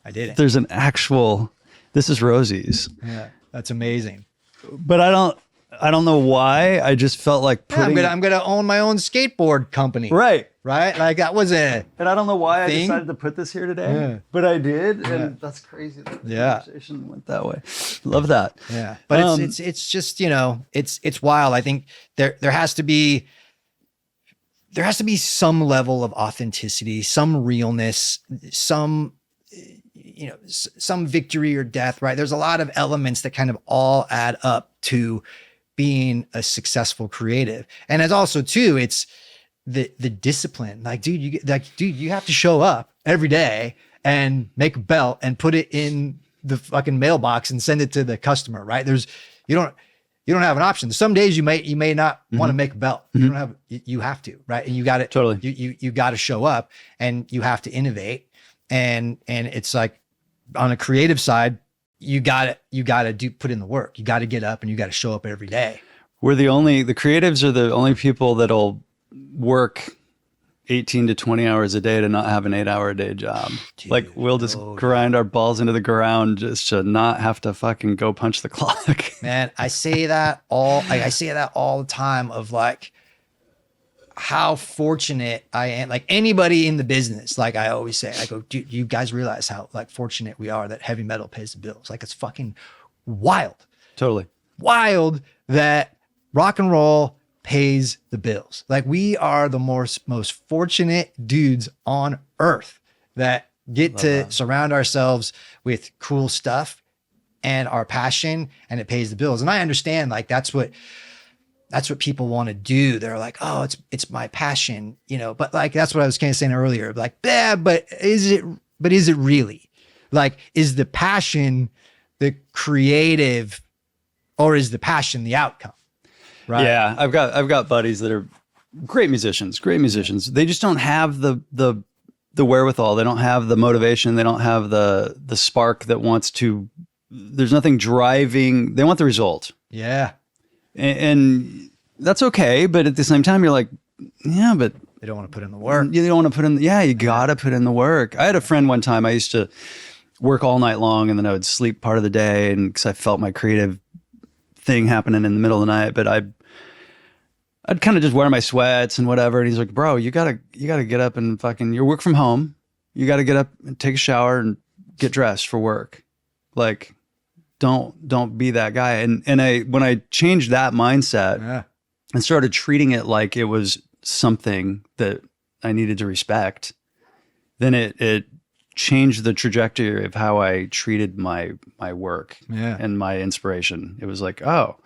I didn't. There's an actual, this is Rosie's. Yeah, that's amazing. But I don't know why. I just felt like putting. I'm gonna own my own skateboard company. Right. Like that was it. And I don't know why thing. I decided to put this here today, but I did, and that's crazy. That the conversation went that way. Love that. Yeah, but it's just, you know, it's wild. I think there has to be some level of authenticity, some realness, some, you know, some victory or death, right? There's a lot of elements that kind of all add up to being a successful creative. And it's also too, it's the discipline. Like, dude, you have to show up every day and make a belt and put it in the fucking mailbox and send it to the customer, right? You don't have an option. Some days you may not want to make a belt. You have to, right? And you got to totally. You got to show up and you have to innovate. And it's like on a creative side, you got to put in the work. You got to get up and you got to show up every day. The creatives are the only people that'll work 18 to 20 hours a day to not have an 8-hour a day job. Dude, like we'll just grind our balls into the ground just to not have to fucking go punch the clock. Man, I say that all the time of like how fortunate I am. Like anybody in the business, like I always say, I go, dude, you guys realize how like fortunate we are that heavy metal pays the bills. Like it's fucking wild. Totally. Wild that rock and roll pays the bills. Like we are the most fortunate dudes on earth that get to surround ourselves with cool stuff and our passion, and it pays the bills. And I understand like that's what people want to do. They're like, oh, it's my passion, you know, but like, that's what I was kind of saying earlier. Like, yeah, but is it really? Like, is the passion the creative or is the passion the outcome? Right. Yeah, I've got buddies that are great musicians. They just don't have the wherewithal. They don't have the motivation. They don't have the spark that wants to. There's nothing driving. They want the result. Yeah, and that's okay. But at the same time, you're like, yeah, but they don't want to put in the work. You don't want to put in. Yeah, you gotta put in the work. I had a friend one time. I used to work all night long, and then I would sleep part of the day, and because I felt my creative thing happening in the middle of the night, but I'd kind of just wear my sweats and whatever. And he's like, bro, you gotta get up and fucking, you work from home. You gotta get up and take a shower and get dressed for work. Like, don't be that guy. And when I changed that mindset and started treating it like it was something that I needed to respect, then it changed the trajectory of how I treated my work and my inspiration. It was like, oh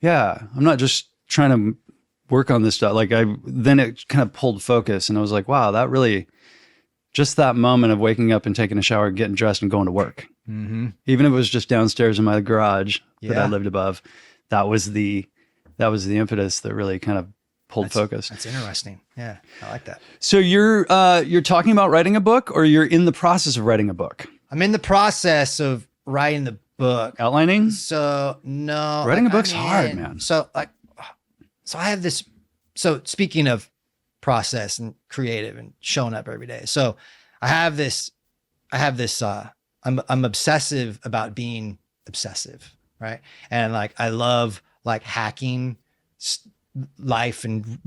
yeah, I'm not just trying to work on this stuff. Like then it kind of pulled focus and I was like, wow, that really, just that moment of waking up and taking a shower, getting dressed and going to work. Mm-hmm. Even if it was just downstairs in my garage that I lived above, that was the impetus that really kind of pulled focus. That's interesting. Yeah. I like that. So you're talking about writing a book, or you're in the process of writing a book? I'm in the process of writing the book. Outlining? So no. Writing a book's hard, man. So I have this, so speaking of process and creative and showing up every day. So I have this, I'm obsessive about being obsessive. Right. And like, I love like hacking life and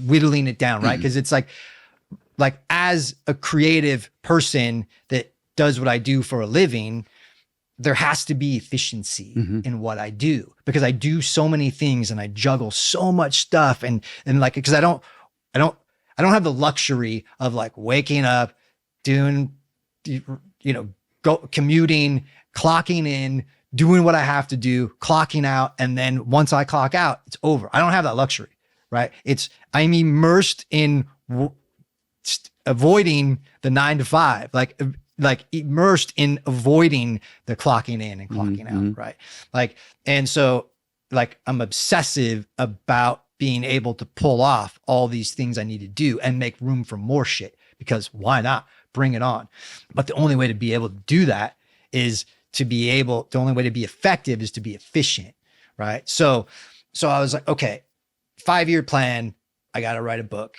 whittling it down. Right. Cause it's like as a creative person that does what I do for a living, there has to be efficiency in what I do, because I do so many things and I juggle so much stuff and like, because I don't have the luxury of like waking up, doing, commuting, clocking in, doing what I have to do, clocking out. And then once I clock out, it's over. I don't have that luxury, right? I'm immersed in avoiding the 9 to 5, like immersed in avoiding the clocking in and clocking out, right? Like, and so like I'm obsessive about being able to pull off all these things I need to do and make room for more shit, because why not? Bring it on. But the only way to be able to do that is the only way to be effective is to be efficient, right? So I was like, okay, 5-year plan, I got to write a book.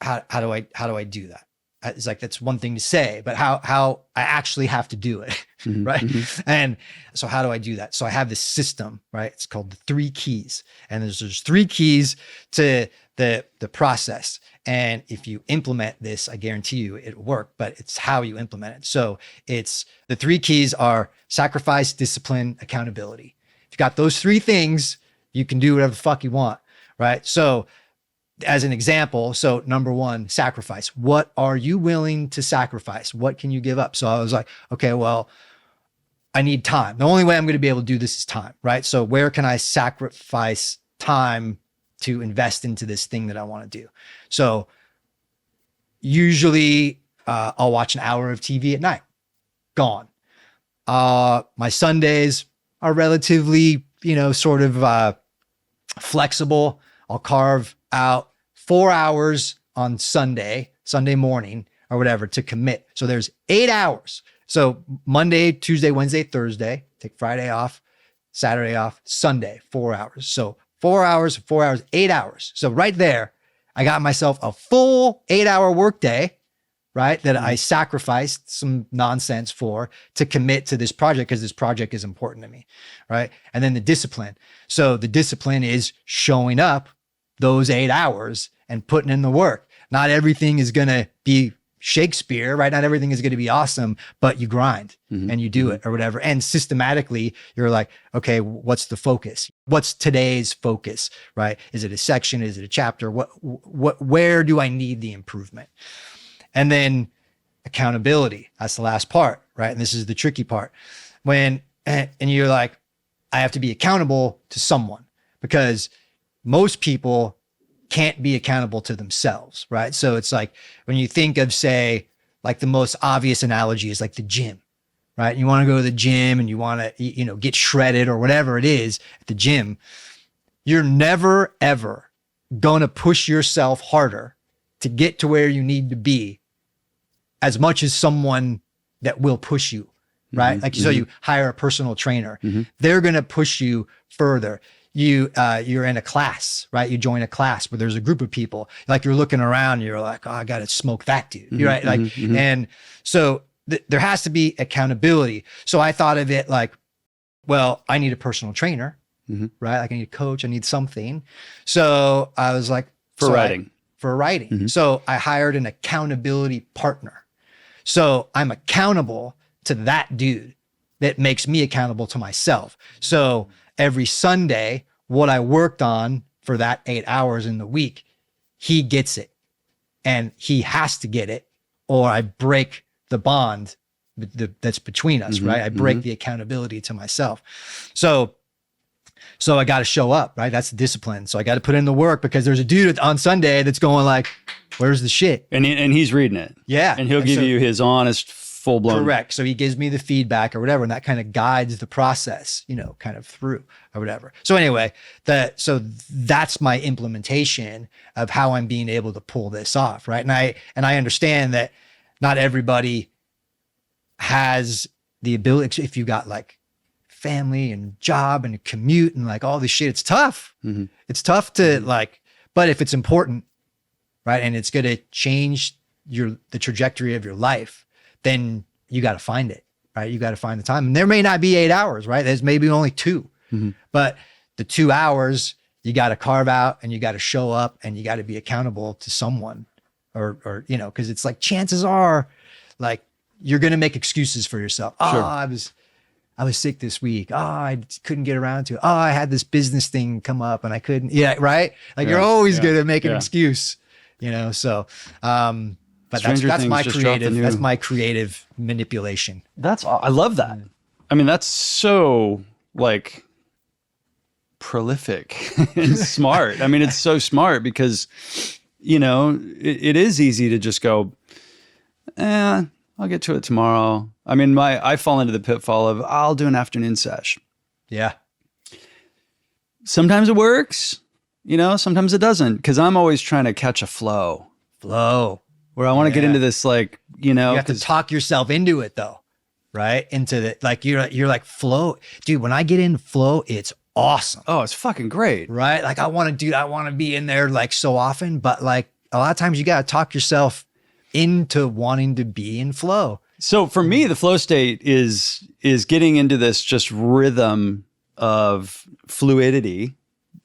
How do I do that? It's like, that's one thing to say, but how I actually have to do it. Right. And so how do I do that? So I have this system, right? It's called the 3 keys. And there's 3 keys to the process. And if you implement this, I guarantee you it'll work, but it's how you implement it. So it's the 3 keys are sacrifice, discipline, accountability. If you got those 3 things, you can do whatever the fuck you want. Right. So as an example, so number 1, sacrifice. What are you willing to sacrifice? What can you give up? So I was like, okay, well, I need time. The only way I'm going to be able to do this is time, right? So where can I sacrifice time to invest into this thing that I want to do? So usually I'll watch an hour of TV at night. Gone. My Sundays are relatively, sort of flexible. I'll carve out 4 hours on Sunday morning or whatever to commit. So there's 8 hours. So Monday, Tuesday, Wednesday, Thursday, take Friday off, Saturday off, Sunday, 4 hours. So 4 hours, 4 hours, 8 hours. So right there, I got myself a full 8-hour workday, right? That I sacrificed some nonsense for to commit to this project because this project is important to me, right? And then the discipline. So the discipline is showing up those 8 hours and putting in the work. Not everything is going to be Shakespeare, right? Not everything is going to be awesome, but you grind and you do it or whatever. And systematically, you're like, okay, what's the focus? What's today's focus, right? Is it a section? Is it a chapter? Where do I need the improvement? And then accountability. That's the last part, right? And this is the tricky part. And you're like, I have to be accountable to someone because most people can't be accountable to themselves, right? So it's like when you think of, say, like the most obvious analogy is like the gym, right? You want to go to the gym and you want to, get shredded or whatever it is at the gym. You're never, ever going to push yourself harder to get to where you need to be as much as someone that will push you, right? So you hire a personal trainer. They're going to push you further. You're in a class, right? You join a class where there's a group of people, like you're looking around and you're like, oh, I got to smoke that dude. You're right. And so there has to be accountability. So I thought of it like, well, I need a personal trainer, right? Like I need a coach, I need something. So I was like, for writing. So I hired an accountability partner. So I'm accountable to that dude that makes me accountable to myself. So every Sunday, what I worked on for that 8 hours in the week, he gets it and he has to get it or I break the bond that's between us, right? I break the accountability to myself. So I got to show up, right? That's discipline. So I got to put in the work because there's a dude on Sunday that's going like, where's the shit? And he's reading it. Yeah. And he'll give you his honest, full blown. Correct. So he gives me the feedback or whatever, and that kind of guides the process, kind of through or whatever. So anyway, so that's my implementation of how I'm being able to pull this off, right? And I understand that not everybody has the ability. If you got like family and job and a commute and like all this shit, it's tough. It's tough to but if it's important, right, and it's going to change the trajectory of your life, then you got to find it, right? You got to find the time. And there may not be 8 hours, right? There's maybe only 2, but the 2 hours you got to carve out and you got to show up and you got to be accountable to someone or, cause it's like, chances are like, you're going to make excuses for yourself. Sure. Oh, I was sick this week. Oh, I couldn't get around to it. Oh, I had this business thing come up and I couldn't. Yeah. Right. Like you're always going to make an excuse, so, but that's my creative manipulation. I love that. I mean, that's so like prolific and smart. I mean, it's so smart because, it is easy to just go, I'll get to it tomorrow. I mean, I fall into the pitfall of I'll do an afternoon sesh. Yeah. Sometimes it works, sometimes it doesn't. Cause I'm always trying to catch a flow. Where I want to get into this, like, you have to talk yourself into it though, right? Into the, like, you're like flow. Dude, when I get in flow, it's awesome. Oh, it's fucking great. Right? Like I want to be in there like so often, but like a lot of times you got to talk yourself into wanting to be in flow. So for me, the flow state is getting into this just rhythm of fluidity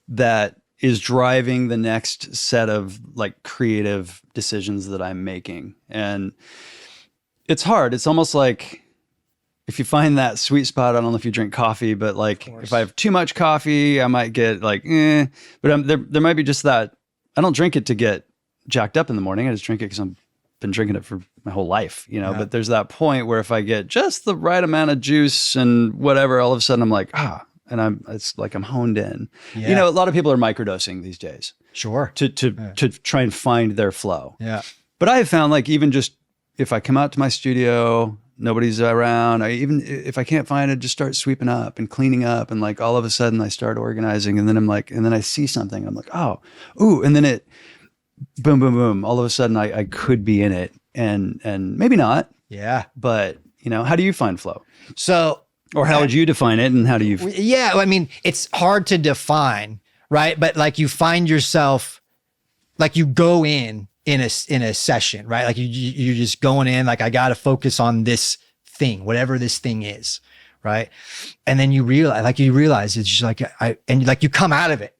that is driving the next set of like creative decisions that I'm making. And it's hard. It's almost like if you find that sweet spot, I don't know if you drink coffee, but like if I have too much coffee, I might get like, but there might be just that. I don't drink it to get jacked up in the morning. I just drink it because I'm been drinking it for my whole life, you know, Yeah. but there's that point where if I get just the right amount of juice and whatever, all of a sudden I'm like, and it's like I'm honed in. Yeah. You know, a lot of people are microdosing these days Sure. to try and find their flow. Yeah. But I have found like even just if I come out to my studio, nobody's around, even if I can't find it, just start sweeping up and cleaning up. And like all of a sudden I start organizing and then I'm like, and then I see something. I'm like, ooh. And then it, boom, boom, boom. All of a sudden I could be in it and maybe not. Yeah. But you know, how do you find flow? So, Or how would you define it? And how do you? yeah, I mean, it's hard to define, right? But like you find yourself, like you go in a session, right? Like you're just going in, like I got to focus on this thing, whatever this thing is, right? And then you realize it's just like and like you come out of it,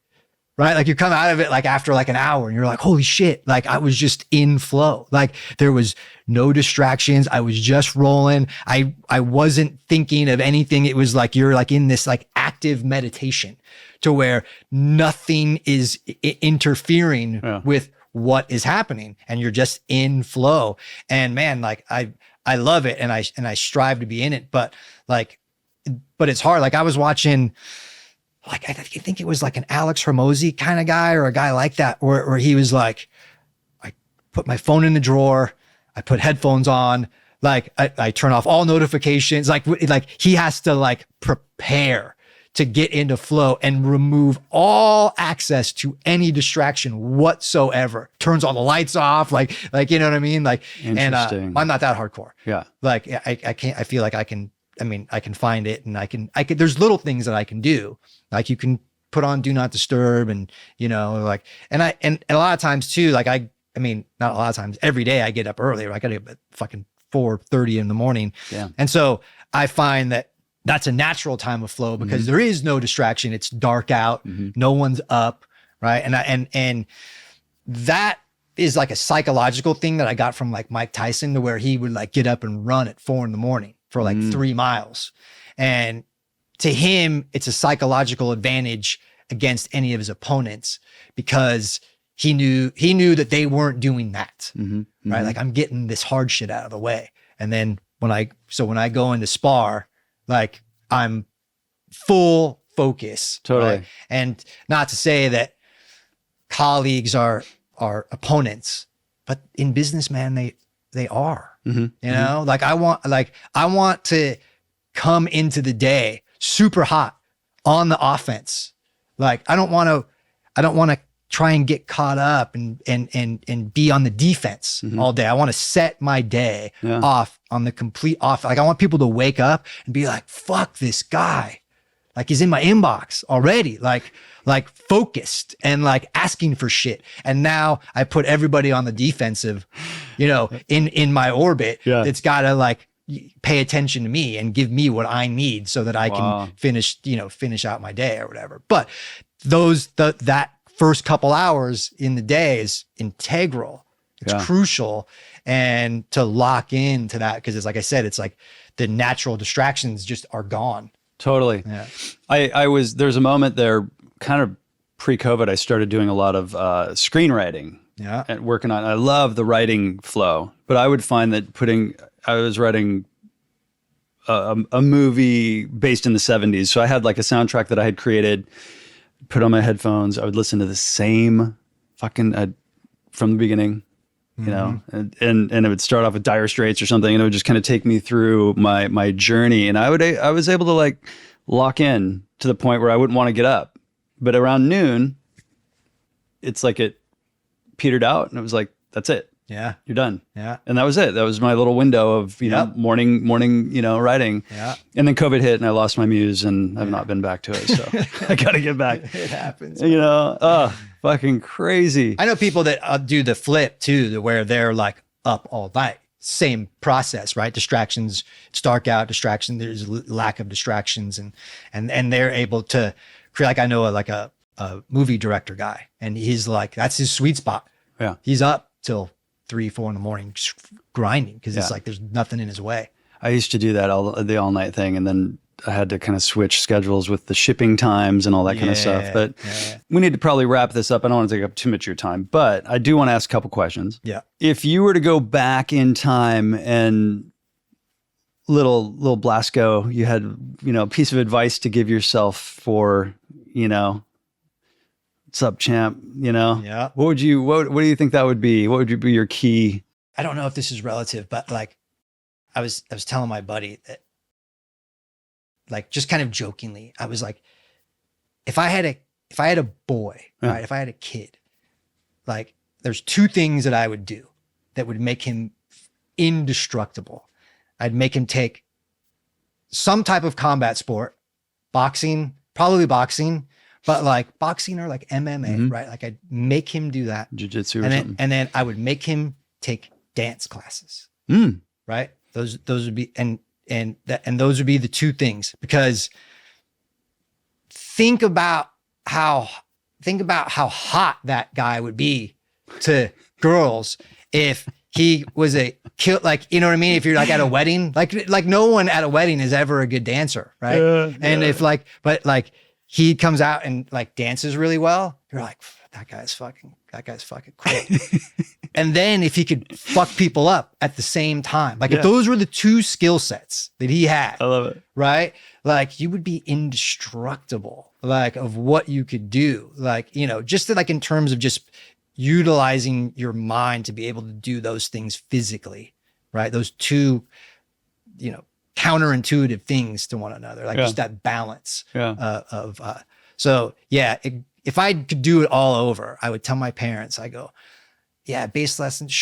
right? Like you come out of it like after like an hour and you're like, holy shit, like I was just in flow. Like there was no distractions. I was just rolling. I wasn't thinking of anything. It was like you're like in this like active meditation to where nothing is interfering with what is happening and you're just in flow. And man, like I love it and I strive to be in it, but it's hard. Like I was watching, like I think it was like an Alex Hormozy kind of guy or a guy like that where he was like, I put my phone in the drawer, I put headphones on, like I turn off all notifications, like he has to like prepare to get into flow and remove all access to any distraction whatsoever. Turns all the lights off, like you know what I mean? Like, and I'm not that hardcore. Yeah. Like I can't. I feel like I can find it, and I can. There's little things that I can do. Like you can put on Do Not Disturb, and you know, like, and a lot of times too. Like I mean, not a lot of times. Every day I get up early. I got to get up at fucking 4:30 in the morning. Yeah. And so I find that that's a natural time of flow because there is no distraction. It's dark out. No one's up. Right. And that is like a psychological thing that I got from like Mike Tyson, to where he would like get up and run at 4 a.m. for like 3 miles. And to him, it's a psychological advantage against any of his opponents because he knew that they weren't doing that. Right. Like I'm getting this hard shit out of the way. And then when I go into spar, like I'm full focus. Totally. Right? And not to say that colleagues are opponents, but in business, man, they are, you know, like I want to come into the day super hot on the offense. Like I don't want to try and get caught up and be on the defense all day. I want to set my day off on the complete off. Like I want people to wake up and be like, fuck this guy. Like he's in my inbox already, like focused and like asking for shit. And now I put everybody on the defensive, you know, in my orbit. Yeah. It's got to like pay attention to me and give me what I need so that I can finish out my day or whatever. But that first couple hours in the day is integral. It's crucial. And to lock into that, because it's like I said, it's like the natural distractions just are gone. Totally. Yeah. There's a moment there kind of pre-COVID, I started doing a lot of screenwriting and working on, I love the writing flow, but I would find that I was writing a movie based in the 70s. So I had like a soundtrack that I had created, put on my headphones. I would listen to the same fucking from the beginning, you know, and it would start off with Dire Straits or something, and it would just kind of take me through my journey. And I was able to like lock in to the point where I wouldn't want to get up. But around noon, it's like it petered out, and it was like, that's it. Yeah. You're done. Yeah. And that was it. That was my little window of, you know, morning, you know, writing. Yeah. And then COVID hit and I lost my muse and I've not been back to it. So I got to get back. It happens. You know, fucking crazy. I know people that do the flip too, where they're like up all night. Same process, right? Distractions, it's dark out, distraction. There's lack of distractions and they're able to create, like I know a movie director guy, and he's like, that's his sweet spot. Yeah. He's up till 3, 4 in the morning grinding because it's like there's nothing in his way. I used to do that the all night thing, and then I had to kind of switch schedules with the shipping times and all that kind of stuff. But we need to probably wrap this up. I don't want to take up too much of your time, but I do want to ask a couple questions. Yeah. If you were to go back in time and little Blasko, you had, a piece of advice to give yourself for, what's up, champ? Yeah. What do you think that would be? What would be your key? I don't know if this is relative, but like I was telling my buddy that, like, just kind of jokingly, I was like, if I had a boy, right? If I had a kid, like, there's two things that I would do that would make him indestructible. I'd make him take some type of combat sport, boxing, probably boxing, but like boxing or like MMA, right? Like, I'd make him do that. Jiu-jitsu or something. And then I would make him take dance classes, right? Those would be, and those would be the two things, because think about how hot that guy would be to girls if he was like, you know what I mean? If you're like at a wedding, like no one at a wedding is ever a good dancer, right? And if but he comes out and like dances really well, you're like, that guy's fucking cool. And then if he could fuck people up at the same time, like if those were the two skill sets that he had, I love it. Right? Like, you would be indestructible, like, of what you could do. Like, just like in terms of just utilizing your mind to be able to do those things physically, right? Those two, counterintuitive things to one another, like just that balance if I could do it all over, I would tell my parents, I go, yeah, bass lessons,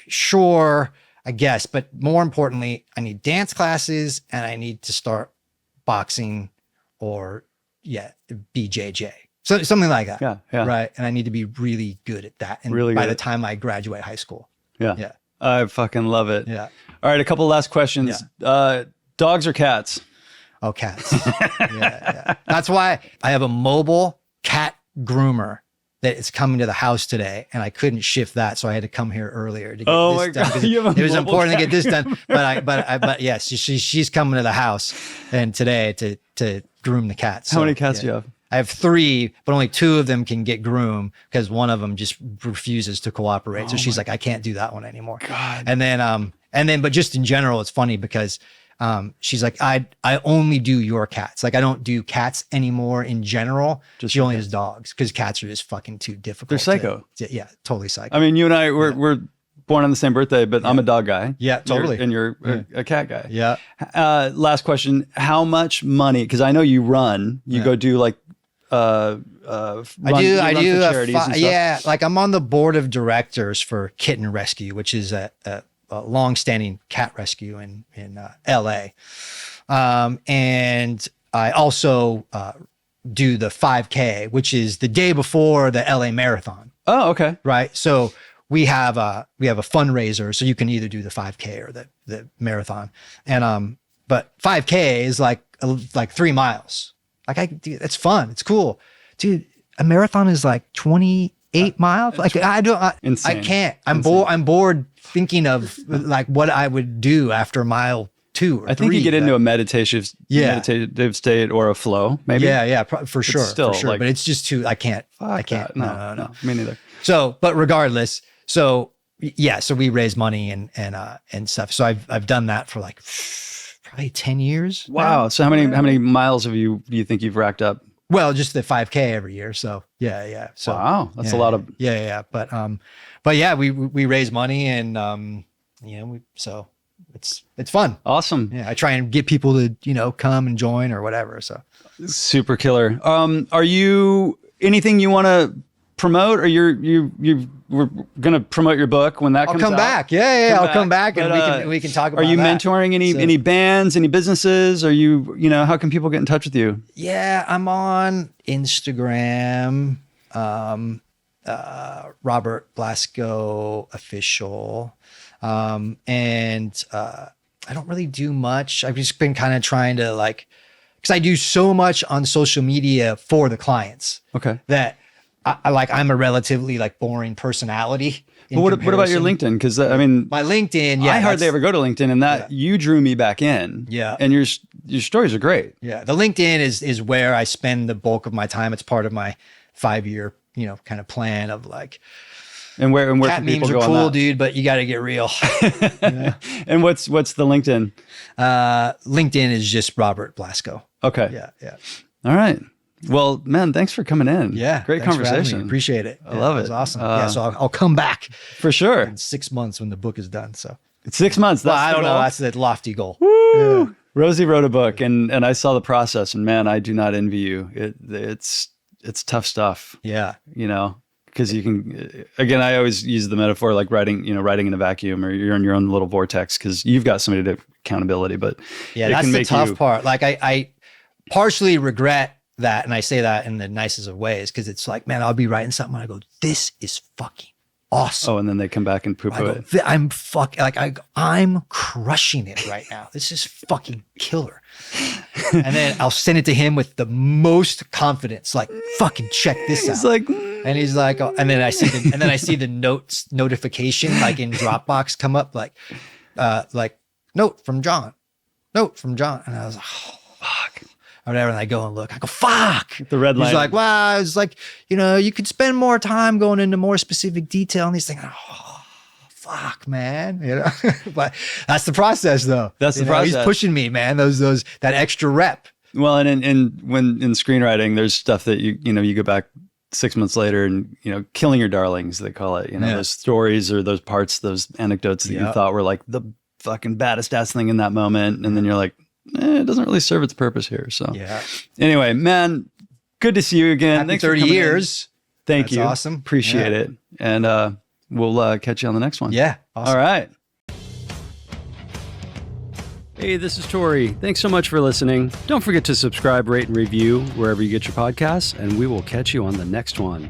sure, I guess. But more importantly, I need dance classes and I need to start boxing or BJJ. So something like that. Yeah. Right. And I need to be really good at that. And by the time I graduate high school. Yeah. I fucking love it. Yeah. All right. A couple last questions. Dogs or cats? Oh, cats. Yeah. That's why I have a mobile cat groomer that is coming to the house today, and I couldn't shift that, so I had to come here earlier to get this done. It was important to get this done, but yes, she's coming to the house and today to groom the cats. How many cats do you have? I have 3, but only 2 of them can get groomed because one of them just refuses to cooperate. So she's like, I can't do that one anymore. God. And then, but just in general, it's funny because she's like, I only do your cats. Like, I don't do cats anymore in general. She only has dogs because cats are just fucking too difficult. They're psycho. Yeah, totally psycho. I mean, you and I, we're born on the same birthday, but I'm a dog guy. Yeah, totally. You're a cat guy. Yeah. Last question. How much money, because I know you go do like, I do charities and stuff. Yeah, like I'm on the board of directors for Kitten Rescue, which is a long-standing cat rescue in LA. And I also do the 5K, which is the day before the LA Marathon. Oh, okay. Right. So we have a fundraiser, so you can either do the 5K or the marathon. And but 5K is like 3 miles. Like, it's fun. It's cool. Dude, a marathon is like 28 miles. Like, I can't. I'm bored thinking of like what I would do after mile 2 or 3. I think you get into a meditative state or a flow, maybe. Yeah, for sure. Still, but it's just too, I can't. No. Me neither. So, but regardless, so we raise money and stuff. So I've done that for like probably 10 years. Wow. Now. So how many miles do you think you've racked up? Well, just the 5K every year. So yeah. So wow, that's a lot of. Yeah. But yeah, we raise money and so it's fun. Awesome. Yeah, I try and get people to come and join or whatever. So super killer. Are you anything you want to promote, or we're gonna promote your book when that comes out? I'll come back. Yeah. I'll come back and we can talk about. Are you that. mentoring any bands, any businesses? Are you how can people get in touch with you? Yeah, I'm on Instagram. Robert Blasko official. And I don't really do much. I've just been kind of trying to because I do so much on social media for the clients. Okay. That I'm a relatively like boring personality. But what about your LinkedIn? Because I mean, my LinkedIn, yeah, I hardly ever go to LinkedIn, and that you drew me back in. Yeah, and your stories are great. Yeah, the LinkedIn is where I spend the bulk of my time. It's part of my 5-year, kind of plan of like. And where cat can people memes go are on cool, that? dude, but you got to get real. And what's the LinkedIn? LinkedIn is just Robert Blasko. Okay. Yeah. All right. Well, man, thanks for coming in. Yeah. Great conversation. Appreciate it. I love it. It was awesome. So I'll come back for sure in 6 months when the book is done. So it's 6 months. Well, I don't know. That's the lofty goal. Woo! Yeah. Rosie wrote a book, and I saw the process, and man, I do not envy you. It's tough stuff. Yeah. Because you can, again, I always use the metaphor like writing in a vacuum, or you're in your own little vortex because you've got somebody to accountability. But yeah, that's the tough part. Like I partially regret that, and I say that in the nicest of ways because it's like, man, I'll be writing something and I go, this is fucking awesome. Oh, and then they come back and poo-poo it. I'm crushing it right now. This is fucking killer. And then I'll send it to him with the most confidence, like, fucking check this out. He's like, and he's like, oh, and then I see the notification like in Dropbox come up like note from John. And I was like, oh, fuck. Or whatever, and I go and look. I go, fuck. The red line. He's like, well, it's like, you could spend more time going into more specific detail on these things. Oh, fuck, man. But that's the process, though. That's the process. He's pushing me, man. That extra rep. Well, and when in screenwriting, there's stuff that you go back 6 months later and killing your darlings, they call it. Those stories or those parts, those anecdotes that you thought were like the fucking baddest ass thing in that moment, and then you're like, it doesn't really serve its purpose here. So anyway, man, good to see you again. Happy Thanks 30 for years. Thank you. Awesome. Appreciate it. And we'll catch you on the next one. Yeah. Awesome. All right. Hey, this is Torry. Thanks so much for listening. Don't forget to subscribe, rate, and review wherever you get your podcasts, and we will catch you on the next one.